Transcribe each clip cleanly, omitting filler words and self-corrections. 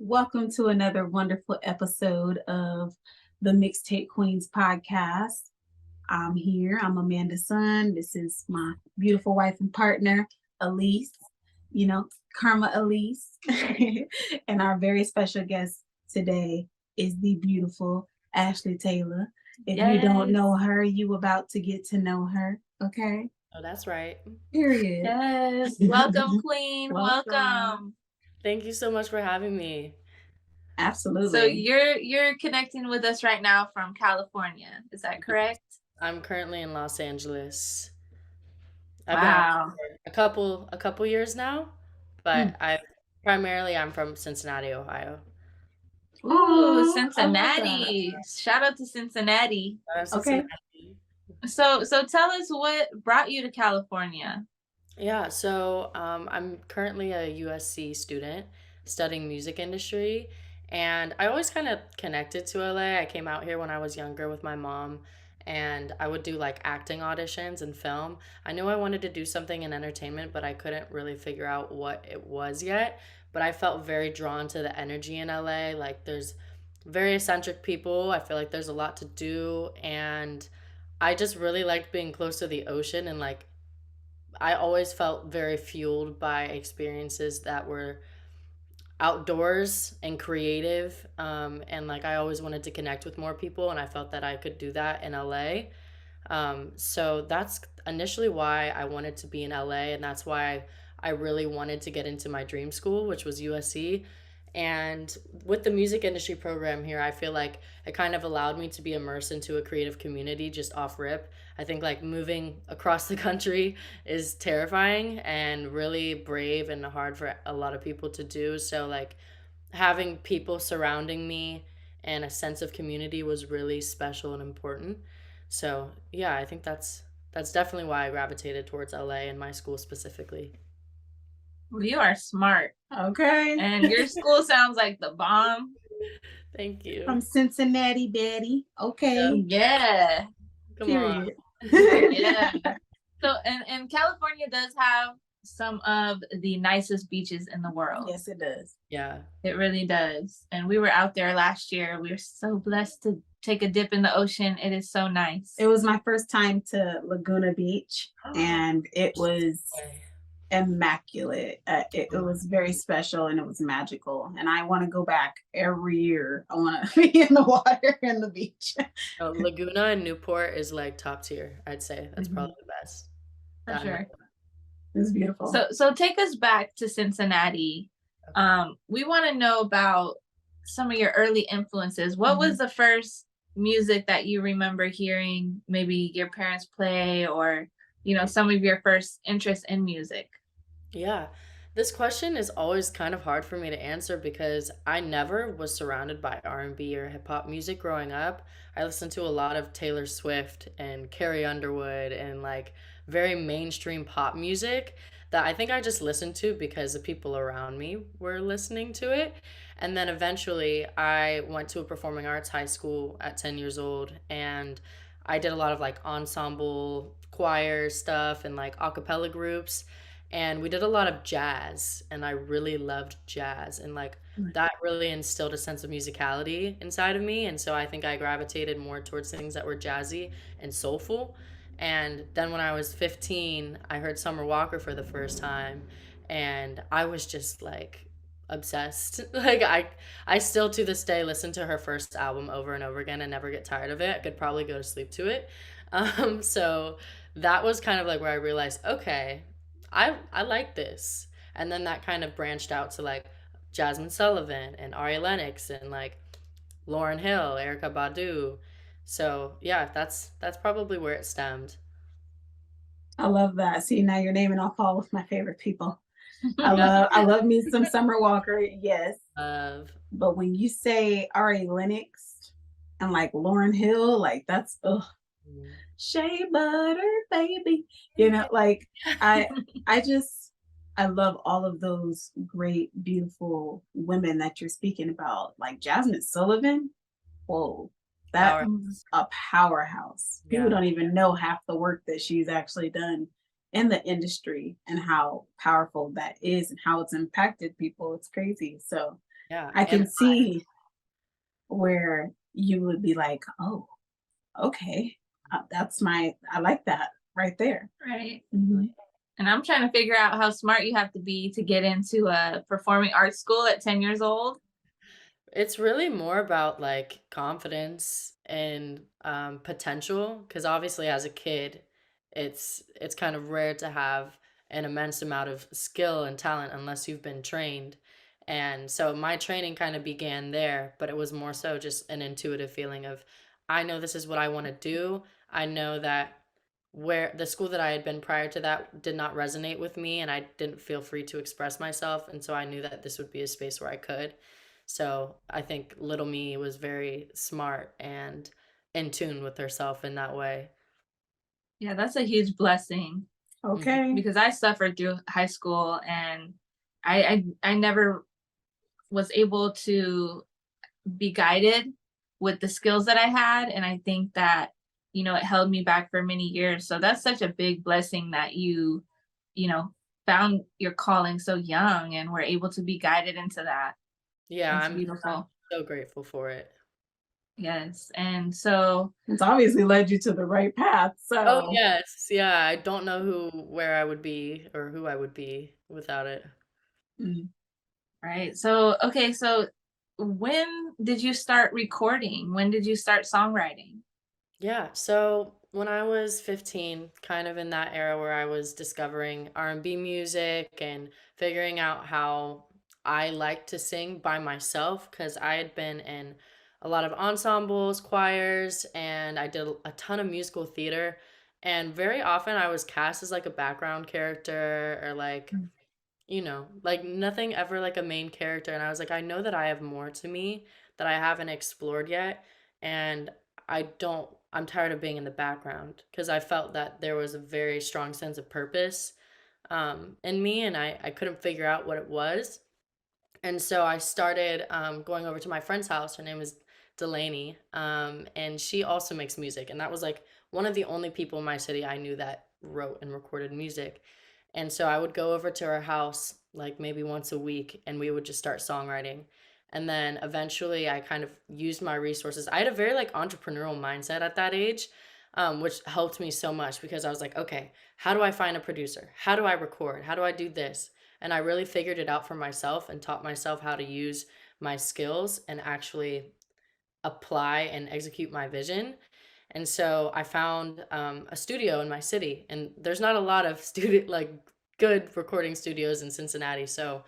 Welcome to another wonderful episode of the Mixtape Queens Podcast. I'm here. I'm Amanda's son. This is my beautiful wife and partner, Elise, Karma Elise. And our very special guest today is the beautiful Ashley Taylor. If you don't know her, you about to get to know her. Okay. Oh, that's right. Period. Yes. Welcome, Queen. Welcome. Thank you so much for having me. Absolutely. So you're connecting with us right now from California. Is that correct? I'm currently in Los Angeles. Wow. I've been out for a couple years now, but I'm from Cincinnati, Ohio. Ooh, Cincinnati. Shout out to Cincinnati. Okay. So tell us what brought you to California. Yeah, so I'm currently a USC student studying music industry, and I always kind of connected to LA. I came out here when I was younger with my mom, and I would do like acting auditions and film. I knew I wanted to do something in entertainment, but I couldn't really figure out what it was yet. But I felt very drawn to the energy in LA. Like there's very eccentric people. I feel like there's a lot to do, and I just really liked being close to the ocean, and like I always felt very fueled by experiences that were outdoors and creative. And like I always wanted to connect with more people, and I felt that I could do that in LA. So that's initially why I wanted to be in LA, and that's why I really wanted to get into my dream school, which was USC. And with the music industry program here, I feel like it kind of allowed me to be immersed into a creative community just off rip. I think like moving across the country is terrifying and really brave and hard for a lot of people to do. So like having people surrounding me and a sense of community was really special and important. So yeah, I think that's definitely why I gravitated towards LA and my school specifically. Well, you are smart. Okay. And your school sounds like the bomb. Thank you. From Cincinnati, Betty. Okay. Yeah. Come on. Yeah. So and California does have some of the nicest beaches in the world. Yes, it does. Yeah. It really does. And we were out there last year. We were so blessed to take a dip in the ocean. It is so nice. It was my first time to Laguna Beach, and it was immaculate. It was very special, and it was magical, and I want to go back every year. I want to be in the water and the beach. Laguna and Newport is like top tier. I'd say that's probably the best. For sure. It was beautiful. So take us back to Cincinnati. We want to know about some of your early influences. What was the first music that you remember hearing, maybe your parents play, or some of your first interest in music? Yeah. This question is always kind of hard for me to answer because I never was surrounded by R&B or hip hop music growing up. I listened to a lot of Taylor Swift and Carrie Underwood and like very mainstream pop music that I think I just listened to because the people around me were listening to it. And then eventually I went to a performing arts high school at 10 years old, and I did a lot of like ensemble choir stuff and like a cappella groups, and we did a lot of jazz, and I really loved jazz, and like that really instilled a sense of musicality inside of me. And so I think I gravitated more towards things that were jazzy and soulful. And then when I was 15, I heard Summer Walker for the first time, and I was just like obsessed. Like I still to this day listen to her first album over and over again and never get tired of it. I could probably go to sleep to it. So that was kind of like where I realized, okay, I like this. And then that kind of branched out to like Jasmine Sullivan and Ari Lennox and like Lauryn Hill, Erykah Badu. So yeah, that's probably where it stemmed. I love that. See, now you're naming off all of my favorite people. I love me some Summer Walker, yes. But when you say Ari Lennox and like Lauryn Hill, like that's shea butter, baby. Like I love all of those great, beautiful women that you're speaking about. Like Jasmine Sullivan, whoa, that's a powerhouse. People don't even know half the work that she's actually done in the industry and how powerful that is and how it's impacted people. It's crazy. So Yeah. I And can see where you would be like, oh, okay, I like that right there. Right. Mhm. And I'm trying to figure out how smart you have to be to get into a performing arts school at 10 years old. it's really more about like confidence and potential, because obviously as a kid, it's kind of rare to have an immense amount of skill and talent unless you've been trained. And so my training kind of began there, but it was more so just an intuitive feeling of, I know this is what I want to do. I know that where the school that I had been prior to that did not resonate with me, and I didn't feel free to express myself, and so I knew that this would be a space where I could. So I think little me was very smart and in tune with herself in that way. Yeah, that's a huge blessing Okay. because I suffered through high school and I never was able to be guided with the skills that I had. And I think that, it held me back for many years. So that's such a big blessing that you know, found your calling so young and were able to be guided into that. Yeah, That's I'm beautiful. so grateful for it. Yes. And so, It's obviously led you to the right path. Oh, So yes. Yeah, I don't know where I would be or who I would be without it. mm, right. So, okay. So, when did you start recording? When did you start songwriting? Yeah, so when I was 15, kind of in that era where I was discovering R&B music and figuring out how I like to sing by myself, because I had been in a lot of ensembles, choirs, and I did a ton of musical theater. And very often I was cast as like a background character or like, like nothing ever like a main character. And I was like, I know that I have more to me that I haven't explored yet. And I'm tired of being in the background, because I felt that there was a very strong sense of purpose in me, and I couldn't figure out what it was. And so I started going over to my friend's house. Her name is Delaney, and she also makes music. And that was like one of the only people in my city I knew that wrote and recorded music. And so I would go over to her house like maybe once a week, and we would just start songwriting. And then eventually I kind of used my resources. I had a very like entrepreneurial mindset at that age, which helped me so much, because I was like, okay, how do I find a producer? How do I record? How do I do this? And I really figured it out for myself and taught myself how to use my skills and actually apply and execute my vision. And so I found a studio in my city, and there's not a lot of studio like good recording studios in Cincinnati. So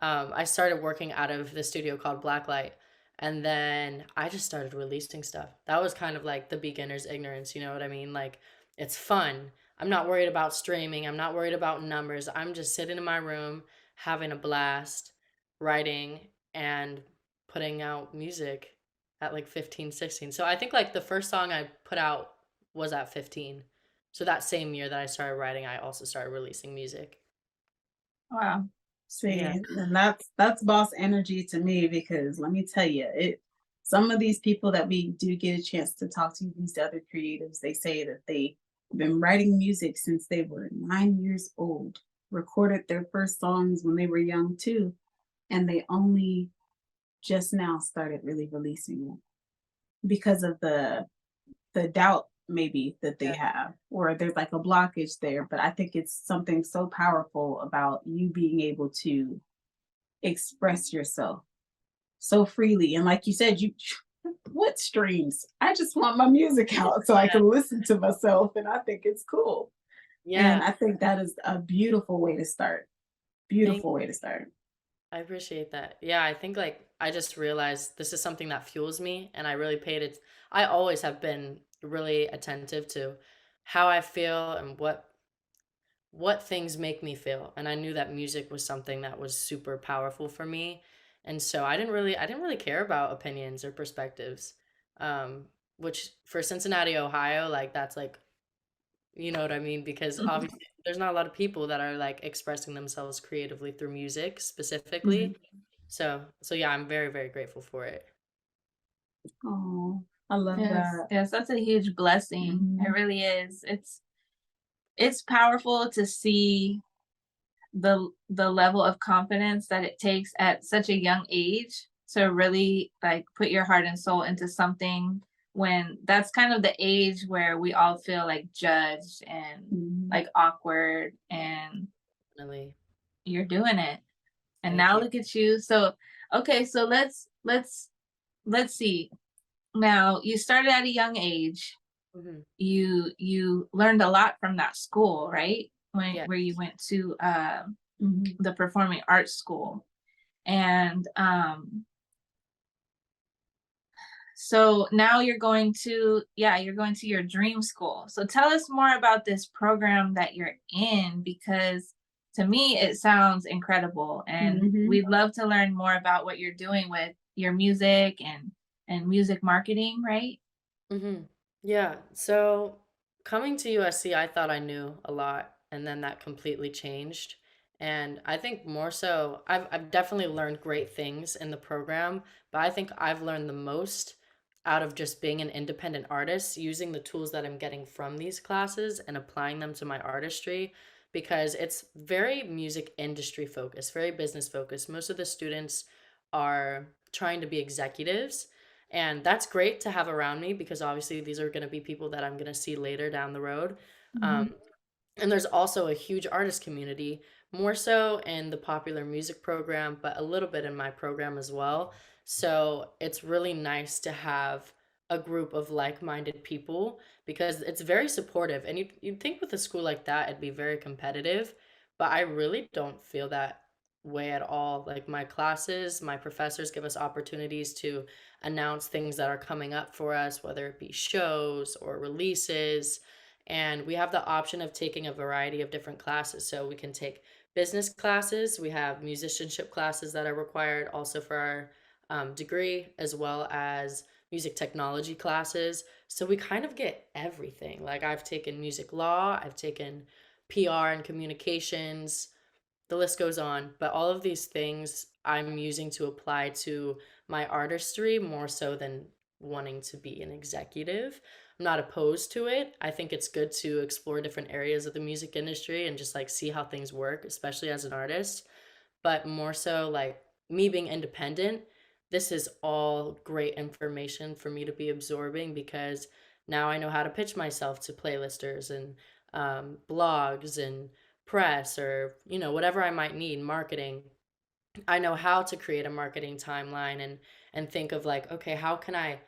I started working out of the studio called Blacklight, and then I just started releasing stuff. That was kind of like the beginner's ignorance, you know what I mean? Like, it's fun. I'm not worried about streaming. I'm not worried about numbers. I'm just sitting in my room having a blast, writing and putting out music at like 15, 16. So I think like the first song I put out was at 15. So that same year that I started writing, I also started releasing music. Wow. see, Yeah. and that's boss energy to me, because let me tell you, some of these people that we do get a chance to talk to, these other creatives, they say that they've been writing music since they were 9 years old, recorded their first songs when they were young too, and they only just now started really releasing them because of the doubt maybe that they have, or there's like a blockage there. But I think it's something so powerful about you being able to express yourself so freely. And like you said, you what streams? I just want my music out so I can listen to myself, and I think it's cool. Yeah. And I think that is a beautiful way to start. Beautiful way to start. I appreciate that. Yeah, I think like I just realized this is something that fuels me, and I really paid it. I always have been really attentive to how I feel and what things make me feel. And I knew that music was something that was super powerful for me. And so I didn't really care about opinions or perspectives. Which for Cincinnati, Ohio, like that's like, you know what I mean? Because obviously there's not a lot of people that are like expressing themselves creatively through music specifically. Mhm. So yeah, I'm very, very grateful for it. Oh, I love Yes, that. yes, that's a huge blessing. It Mhm. really is. It's powerful to see the level of confidence that it takes at such a young age to really like put your heart and soul into something, when that's kind of the age where we all feel like judged and like awkward, and Definitely. you're doing it. And Thank now you. look at you. So okay, so let's see. Now you started at a young age. Mhm. You learned a lot from that school, right? Yeah. Where you went to the performing arts school. And so now you're going to your dream school. So tell us more about this program that you're in, because to me it sounds incredible, and we'd love to learn more about what you're doing with your music and music marketing, right? Mhm. Yeah. So coming to USC, I thought I knew a lot, and then that completely changed. And I think more so, I've definitely learned great things in the program, but I think I've learned the most out of just being an independent artist, using the tools that I'm getting from these classes and applying them to my artistry, because it's very music industry focused, very business focused. Most of the students are trying to be executives, and that's great to have around me because obviously these are going to be people that I'm going to see later down the road. Um, and there's also a huge artist community, more so in the popular music program, but a little bit in my program as well. So it's really nice to have a group of like-minded people because it's very supportive. And you'd think with a school like that, it'd be very competitive, but I really don't feel that way at all. Like my classes, my professors give us opportunities to announce things that are coming up for us, whether it be shows or releases. And we have the option of taking a variety of different classes. So we can take business classes, we have musicianship classes that are required also for our degree, as well as music technology classes. So we kind of get everything. Like I've taken music law, I've taken PR and communications, the list goes on. But all of these things I'm using to apply to my artistry more so than wanting to be an executive. I'm not opposed to it. I think it's good to explore different areas of the music industry and just like see how things work, especially as an artist. But more so like me being independent, this is all great information for me to be absorbing because now I know how to pitch myself to playlisters and blogs and press or whatever I might need, marketing. I know how to create a marketing timeline and think of like, okay, how can I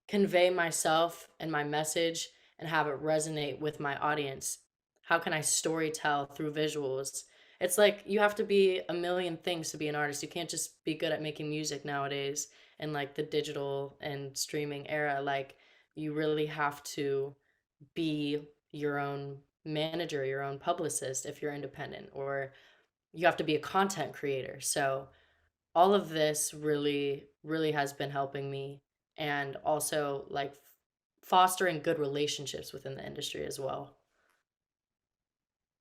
convey myself and my message and have it resonate with my audience? How can I story tell through visuals? It's like you have to be a million things to be an artist. You can't just be good at making music nowadays in like the digital and streaming era. Like you really have to be your own manager, your own publicist if you're independent, or you have to be a content creator. So all of this really, really has been helping me and also like fostering good relationships within the industry as well.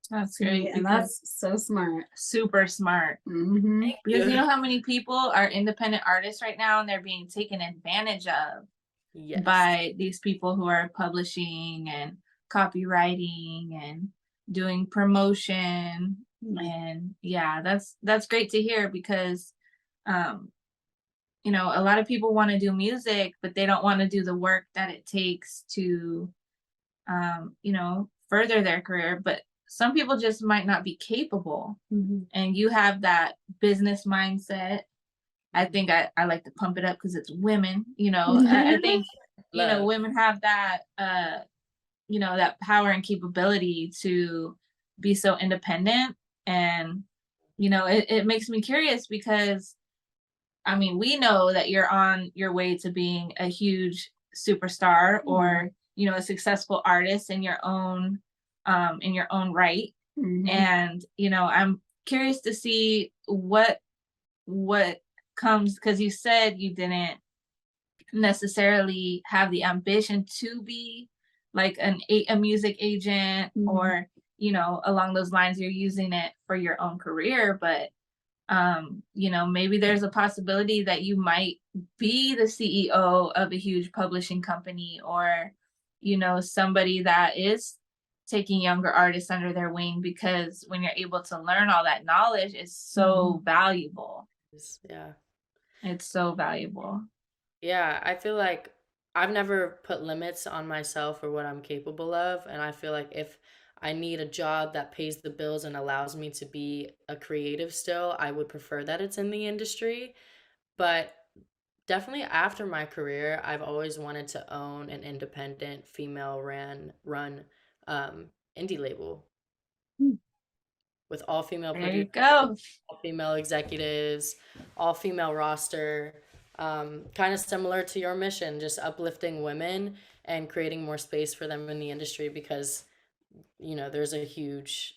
That's great. And that's so smart. Super smart. Thank Because you. you know how many people are independent artists right now and they're being taken advantage of Yes. by these people who are publishing and copywriting and doing promotion. And yeah, that's great to hear because a lot of people want to do music, but they don't want to do the work that it takes to further their career. But some people just might not be capable. And you have that business mindset. I think I like to pump it up because it's women, I think, women have that, that power and capability to be so independent. And, it makes me curious because, I mean, we know that you're on your way to being a huge superstar or, a successful artist in your own right. And, I'm curious to see what comes, because you said you didn't necessarily have the ambition to be like a music agent or along those lines. You're using it for your own career, but maybe there's a possibility that you might be the CEO of a huge publishing company, or somebody that is taking younger artists under their wing, because when you're able to learn all that knowledge, it's so valuable. Yeah. It's so valuable. Yeah, I feel like I've never put limits on myself or what I'm capable of, and I feel like if I need a job that pays the bills and allows me to be a creative still, I would prefer that it's in the industry. But definitely after my career, I've always wanted to own an independent female run indie label Mm. with all female There you producers, go. all female executives, all female roster. Kind of similar to your mission, just uplifting women and creating more space for them in the industry because, there's a huge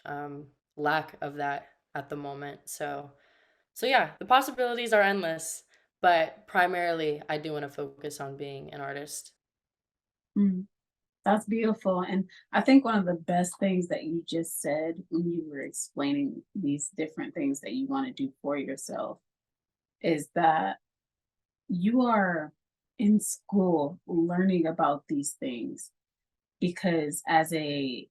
lack of that at the moment. So yeah, the possibilities are endless, but primarily I do want to focus on being an artist. Mm. That's beautiful. And I think one of the best things that you just said when you were explaining these different things that you want to do for yourself is that you are in school learning about these things because as a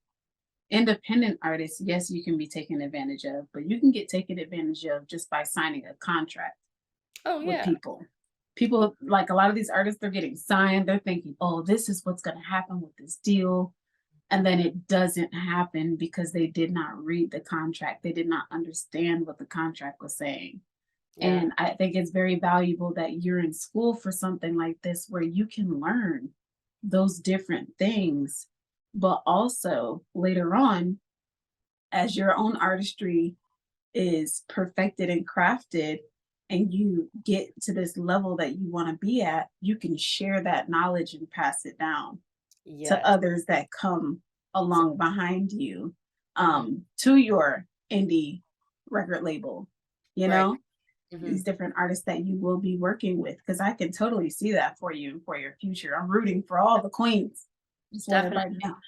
independent artist, yes, you can be taken advantage of, but you can get taken advantage of just by signing a contract Oh with yeah. people. People, like a lot of these artists, they're getting signed. They're thinking, oh, this is what's going to happen with this deal. And then it doesn't happen because they did not read the contract. They did not understand what the contract was saying. Yeah. And I think it's very valuable that you're in school for something like this where you can learn those different things. But also later on, as your own artistry is perfected and crafted, and you get to this level that you want to be at, you can share that knowledge and pass it down to Yes. others that come along behind you Mhm. to your indie record label, you Right. know, Mhm. these different artists that you will be working with. Because I can totally see that for you and for your future. I'm rooting for all the queens. Just want Definitely. everybody to know.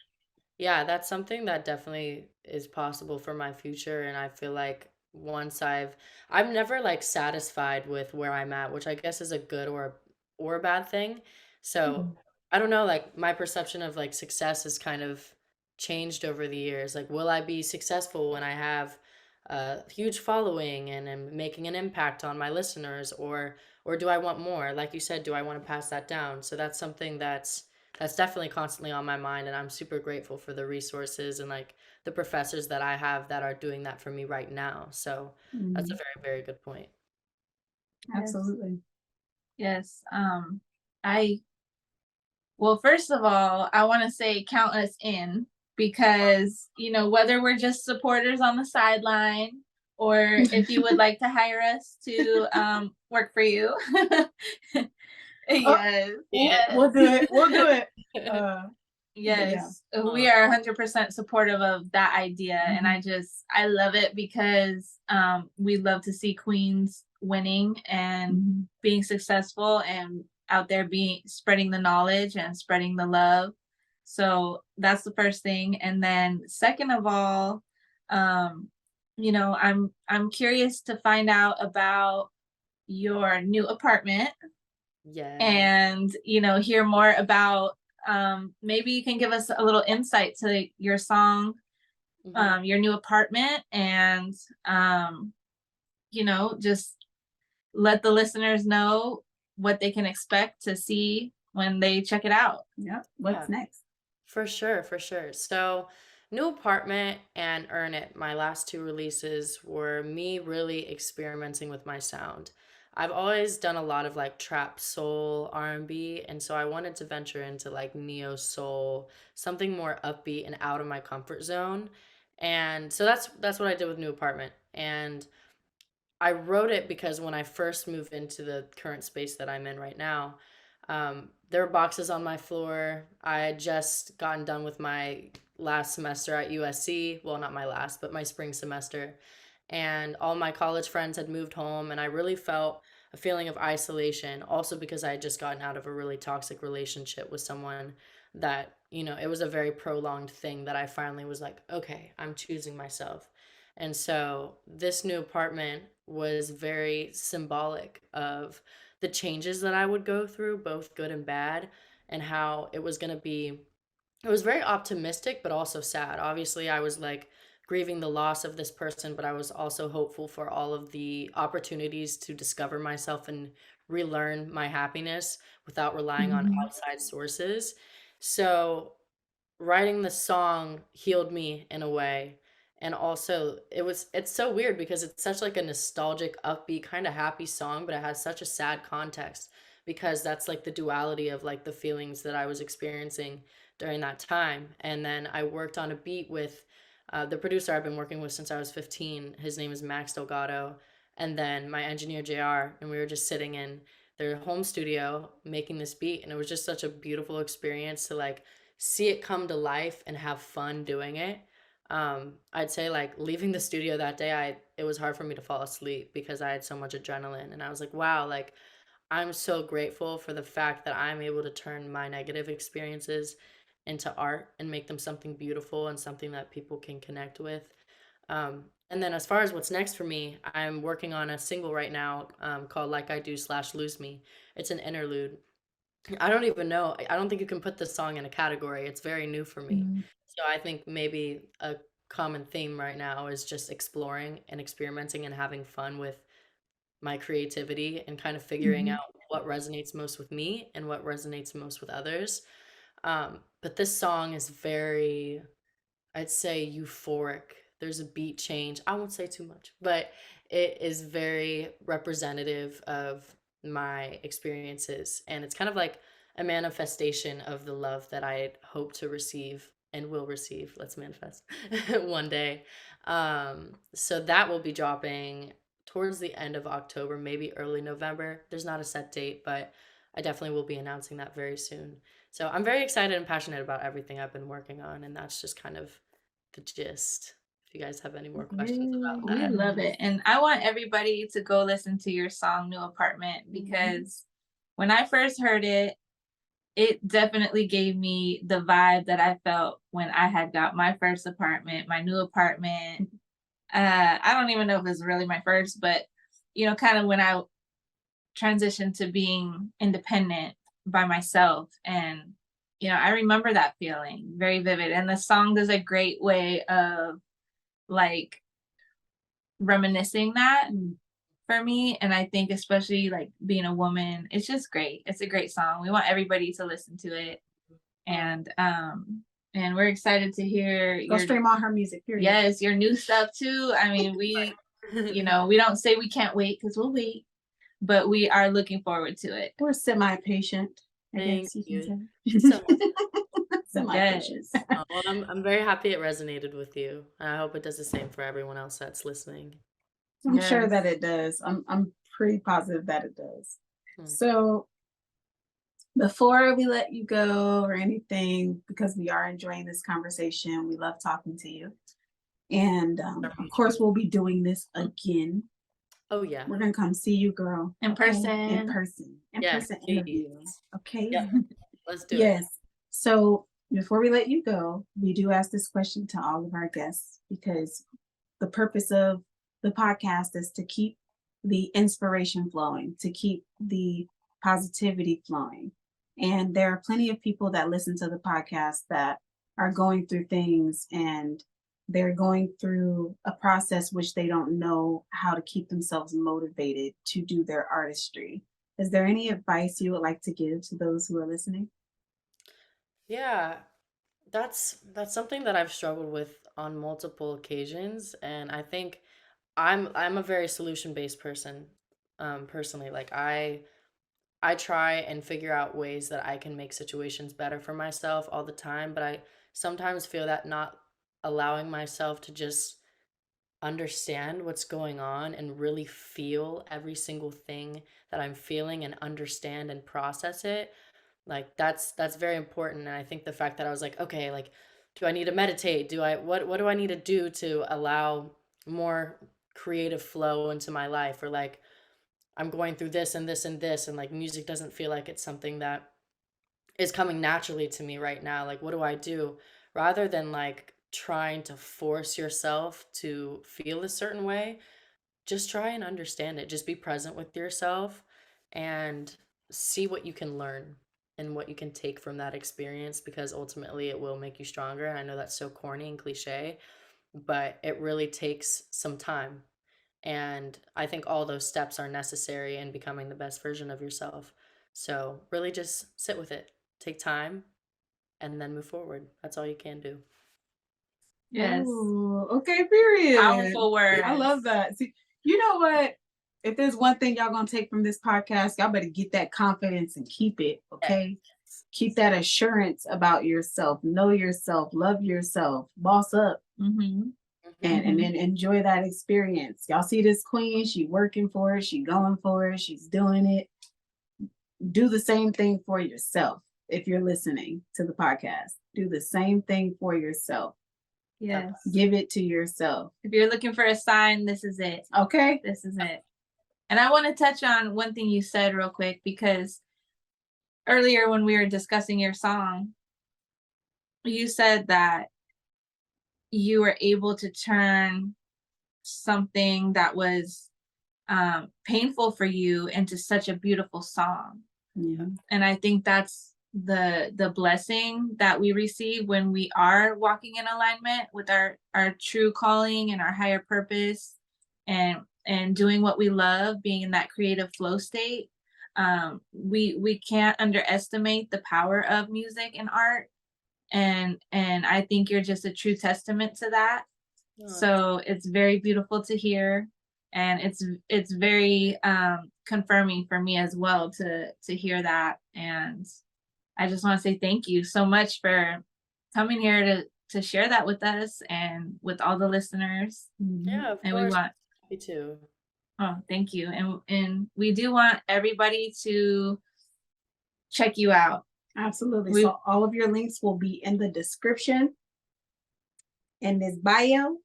Yeah, that's something that definitely is possible for my future, and I feel like once I'm never like satisfied with where I'm at, which I guess is a good or a bad thing. So, Mhm. I don't know, like my perception of like success has kind of changed over the years. Like, will I be successful when I have a huge following and am making an impact on my listeners, or do I want more? Like you said, do I want to pass that down? So that's something that's definitely constantly on my mind, and I'm super grateful for the resources and like the professors that I have that are doing that for me right now. So that's a Mhm. very, very good point. Yes. Absolutely. Yes. I Well, first of all, I want to say count us in, because, whether we're just supporters on the sideline or if you would like to hire us to work for you. Oh, Yes, we'll do yes. it. We'll do it. But yeah. Yes, we are 100% supportive of that idea. And Mhm. I love it because we love to see queens winning and Mhm. being successful and out there being spreading the knowledge and spreading the love. So that's the first thing. And then second of all, um, I'm curious to find out about your new apartment Yeah. and hear more about, maybe you can give us a little insight to your song, Hmm. your new apartment, and just let the listeners know what they can expect to see when they check it out. Yep. Yeah, What's next? for sure, for sure. So, New Apartment and Earn It, my last two releases, were me really experimenting with my sound. I've always done a lot of like trap soul, R&B, and so I wanted to venture into like neo soul, something more upbeat and out of my comfort zone. And so that's what I did with New Apartment. And I wrote it because when I first moved into the current space that I'm in right now, there were boxes on my floor. I had just gotten done with my last semester at USC. Well, not my last, but my spring semester. And all my college friends had moved home, and I really felt a feeling of isolation. Also, because I had just gotten out of a really toxic relationship with someone that, it was a very prolonged thing that I finally was like, okay, I'm choosing myself. And so this new apartment was very symbolic of the changes that I would go through, both good and bad, and how it was going to be it was very optimistic but also sad. Obviously, I was like grieving the loss of this person, but I was also hopeful for all of the opportunities to discover myself and relearn my happiness without relying on Mhm. outside sources. So writing the song healed me in a way. And also it's so weird because it's such like a nostalgic, upbeat, kind of happy song, but it has such a sad context because that's like the duality of like the feelings that I was experiencing during that time. And then I worked on a beat with the producer I've been working with since I was 15. His name is Max Delgado. And then my engineer JR, and we were just sitting in their home studio making this beat, and it was just such a beautiful experience to like see it come to life and have fun doing it. I'd say like leaving the studio that day, I it was hard for me to fall asleep because I had so much adrenaline, and I was like, wow, like I'm so grateful for the fact that I'm able to turn my negative experiences into art and make them something beautiful and something that people can connect with. And then as far as what's next for me, I'm working on a single right now called Like I Do slash Lose Me. It's an interlude. I don't even know. I don't think you can put this song in a category. It's very new for me. Mm. So I think maybe a common theme right now is just exploring and experimenting and having fun with my creativity and kind of figuring Mhm. out what resonates most with me and what resonates most with others. But this song is very, I'd say, euphoric. There's a beat change. I won't say too much, but it is very representative of my experiences. And it's kind of like a manifestation of the love that I hope to receive and will receive. Let's manifest one day. So that will be dropping towards the end of October, maybe early November. There's not a set date, but I definitely will be announcing that very soon. So I'm very excited and passionate about everything I've been working on, and that's just kind of the gist. If you guys have any more questions Yay. about We that. love it. And I want everybody to go listen to your song New Apartment Mhm. because when I first heard it, it definitely gave me the vibe that I felt when I had got my first apartment, my new apartment. I don't even know if it's really my first, but kind of when I transitioned to being independent by myself. And I remember that feeling very vivid. And the song does a great way of like reminiscing that Mm. for me. And I think especially like being a woman, it's just great. It's a great song. We want everybody to listen to it. And we're excited to hear Go your stream all her music, period. yes, your new stuff too. I mean, we don't say we can't wait because we'll wait, but we are looking forward to it. We're semi-patient, I Thank guess you can you say. so much. Semi-patient. Yes. Oh, well, I'm very happy it resonated with you. And I hope it does the same for everyone else that's listening. I'm sure Yes. that it does. I'm pretty positive that it does. Hmm. So before we let you go or anything, because we are enjoying this conversation, we love talking to you. And of course, we'll be doing this again. Oh yeah. We're gonna come see you, girl. In person. In person. In Yes, person please. interview. Okay. Yeah. Let's do it. Yes. So before we let you go, we do ask this question to all of our guests because the purpose of the podcast is to keep the inspiration flowing, to keep the positivity flowing. And there are plenty of people that listen to the podcast that are going through things and they're going through a process which they don't know how to keep themselves motivated to do their artistry. Is there any advice you would like to give to those who are listening? Yeah, that's something that I've struggled with on multiple occasions, and I think I'm a very solution-based person, personally. Like I try and figure out ways that I can make situations better for myself all the time, but I sometimes feel that not allowing myself to just understand what's going on and really feel every single thing that I'm feeling and understand and process it, like that's very important. And I think the fact that I was like, okay, like do I need to meditate? Do I what do I need to do to allow more creative flow into my life? Or like I'm going through this and this and this, and like music doesn't feel like it's something that is coming naturally to me right now. Like what do I do? Rather than like trying to force yourself to feel a certain way, just try and understand it. Just be present with yourself and see what you can learn and what you can take from that experience, because ultimately it will make you stronger. And I know that's so corny and cliche, but it really takes some time. And I think all those steps are necessary in becoming the best version of yourself. So really just sit with it, take time, and then move forward. That's all you can do. Yes. Ooh, okay, period. Powerful words. I love that. See, you know what? If there's one thing y'all gonna take from this podcast, y'all better get that confidence and keep it, okay? Yes. Keep that assurance about yourself. Know yourself. Love yourself. Boss up. Mm-hmm. And then enjoy that experience. Y'all see this queen? She working for it. She going for it. She's doing it. Do the same thing for yourself. If you're listening to the podcast, do the same thing for yourself. Yes. Give it to yourself. If you're looking for a sign, this is it. Okay. This is it. And I want to touch on one thing you said real quick, because earlier when we were discussing your song, you said that you were able to turn something that was painful for you into such a beautiful song. Yeah. And I think that's the blessing that we receive when we are walking in alignment with our true calling and our higher purpose, and doing what we love, being in that creative flow state. We can't underestimate the power of music and art, and I think you're just a true testament to that. Oh. So it's very beautiful to hear, and it's very confirming for me as well to hear that. And I just want to say thank you so much for coming here to share that with us and with all the listeners. Yeah, of and course. We want me too. Oh, thank you. And we do want everybody to check you out. Absolutely. So all of your links will be in the description, in this bio.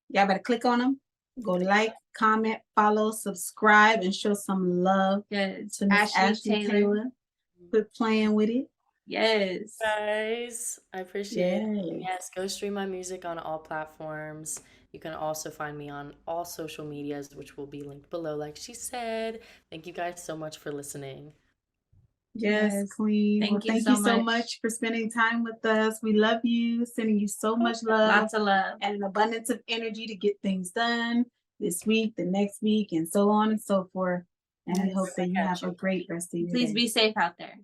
Y'all better click on them. Go like, comment, follow, subscribe, and show some love to Miss Ashley Taylor. Quit playing with it. Yes. Guys, I appreciate it. Yes, go stream my music on all platforms. You can also find me on all social medias, which will be linked below, like she said. Thank you guys so much for listening. Yes, Queen. Thank you so much for spending time with us. We love you. Sending you so much love. Lots of love. And an abundance of energy to get things done this week, the next week, and so on and so forth. And we hope that you have a great rest of your day. Please be safe out there.